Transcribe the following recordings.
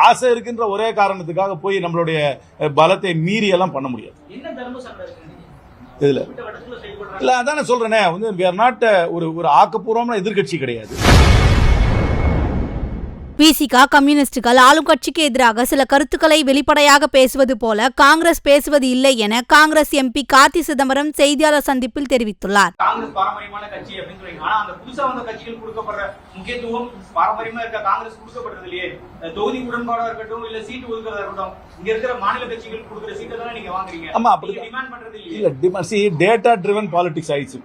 ஆசை இருக்கின்ற ஒரே காரணத்துக்காக போய் நம்மளுடைய பலத்தை மீறி எல்லாம் பண்ண முடியாது. இதுல இல்ல அதானே சொல்றேனே, வந்து we are not ஒரு ஆக்கப்பூர்வமான எதிர்க்கட்சி கிடையாது. விசிக கம்யூனிஸ்டுகள் ஆளும் கட்சிக்கு எதிராக சில கருத்துக்களை வெளிப்படையாக பேசுவது போல காங்கிரஸ் பேசுவது இல்லை என காங்கிரஸ் எம்பி கார்த்தி சிதம்பரம் செய்தியாளர் சந்திப்பில் தெரிவித்துள்ளார். காங்கிரஸ் பாரம்பரியமான கட்சி அப்படின்னு சொல்றீங்க. ஆனா அந்த புதுசா வந்த கட்சிகள் கொடுக்கப்படுற முக்கியத்துவம் பாரம்பரியமா இருக்க காங்கிரஸ் கொடுக்கப்படுறது இல்லையே. தொகுதி உடன்பாடா இருக்கட்டும் இல்ல சீட்டு ஒதுக்குறதா இருக்கட்டும், இங்க இருக்கிற மாநில கட்சிகள் கொடுக்குற சீட்டை தானே நீங்க வாங்குறீங்க. ஆமா, அப்படி டிமாண்ட் பண்றது இல்ல. டேட்டா ட்ரிவன் பாலிடிக்ஸ் ஆயிடுச்சு.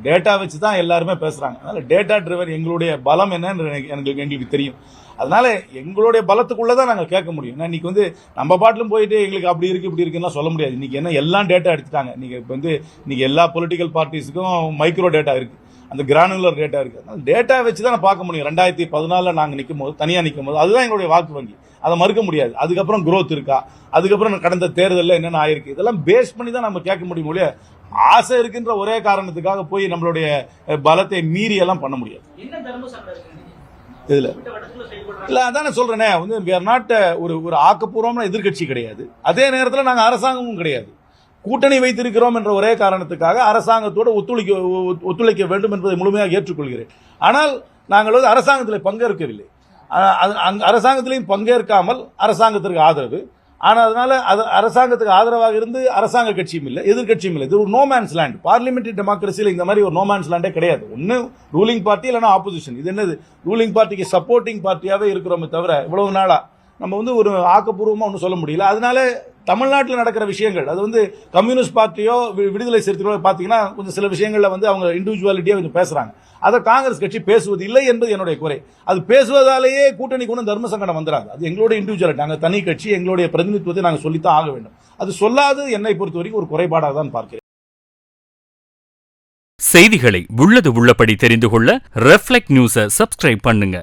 டேட்டா வச்சு தான் எல்லாருமே பேசுறாங்க. அதனால டேட்டா ட்ரிவன் எங்களுடைய பலம் என்னன்னு எங்களுக்கு தெரியும். அதனால எங்களுடைய பலத்துக்குள்ளதான் நாங்க கேட்க முடியும். இன்னைக்கு வந்து நம்ம பாட்டிலும் போயிட்டு எங்களுக்கு அப்படி இருக்கு இப்படி இருக்குன்னு சொல்ல முடியாது. இன்னைக்கு என்ன எல்லாம் டேட்டா எடுத்துட்டாங்க. இன்னைக்கு எல்லா பொலிட்டிக்கல் பார்ட்டிஸுக்கும் மைக்ரோ டேட்டா இருக்கு, அந்த கிரானுலர் டேட்டா இருக்கு. அதனால டேட்டா வச்சு தான் பார்க்க முடியும். 2014 நாங்க நிற்கும் போது, தனியா நிற்கும் போது அதுதான் எங்களுடைய வாக்கு வங்கி. அதை மறுக்க முடியாது. அதுக்கப்புறம் growth இருக்கா, அதுக்கப்புறம் கடந்த தேர்தலில் என்னென்ன ஆயிருக்கு, இதெல்லாம் பேஸ் பண்ணி தான் நம்ம கேட்க முடியும். ஒழிய ஆசை இருக்கின்ற ஒரே காரணத்துக்காக போய் நம்மளுடைய பலத்தை மீறி எல்லாம் பண்ண முடியாது. இதுல இல்ல அதானே சொல்றேனே, வந்து we are not ஒரு ஆக்கப்பூர்வமான எதிர்க்கட்சி கிடையாது. அதே நேரத்தில் நாங்கள் அரசாங்கமும் கிடையாது. கூட்டணி வைத்திருக்கிறோம் என்ற ஒரே காரணத்துக்காக அரசாங்கத்தோடு ஒத்துழைக்க வேண்டும் என்பதை முழுமையாக ஏற்றுக்கொள்கிறேன். ஆனால் நாங்கள் வந்து அரசாங்கத்தில் பங்கேற்கவில்லை. அரசாங்கத்திலையும் பங்கேற்காமல் அரசாங்கத்திற்கு ஆதரவு. ஆனால் அதனால அரசாங்கத்துக்கு ஆதரவாக இருந்து அரசாங்க கட்சியும் இல்லை, எதிர்கட்சியும் இல்லை. இது ஒரு நோமேன்ஸ் லேண்ட். பார்லிமெண்டரி டெமோக்ரஸியில் இந்த மாதிரி ஒரு நோமேன்ஸ் லேண்டே கிடையாது. ஒன்னு ரூலிங் பார்ட்டி இல்லைன்னா ஆப்போசிஷன். இது என்னது, ரூலிங் பார்ட்டிக்கு சப்போர்ட்டிங் பார்ட்டியாவே இருக்கிறோமே தவிர இவ்வளவு நாளா நம்ம வந்து ஒரு ஆக்கப்பூர்வமா ஒன்றும் சொல்ல முடியல. அதனால தமிழ்நாட்டில் நடக்கிற விஷயங்கள், அது வந்து கம்யூனிஸ்ட் பார்ட்டியோ விடுதலை சிறுத்தைகளோ பார்த்தீங்கன்னா கொஞ்சம் சில விஷயங்கள்ல வந்து அவங்க இண்டிவிஜுவாலிட்டியா கொஞ்சம் பேசுறாங்க. அதை காங்கிரஸ் கட்சி பேசுவது இல்லை என்பது என்னுடைய குறை. அது பேசுவதாலேயே கூட்டணிக்கு ஒன்றும் தர்ம சங்கடம் வந்துடாது. அது எங்களுடைய இண்டிவிஜுவாலிட்டி. நாங்கள் தனி கட்சி, எங்களுடைய பிரதிநிதித்துவத்தை நாங்கள் சொல்லித்தான் ஆக வேண்டும். அது சொல்லாது என்னை பொறுத்த வரைக்கும் ஒரு குறைபாடாக தான் பார்க்கிறேன். செய்திகளை உள்ளது உள்ளபடி தெரிந்து கொள்ள ரெஃப்ளெக்ட் நியூஸை சப்ஸ்கிரைப் பண்ணுங்க.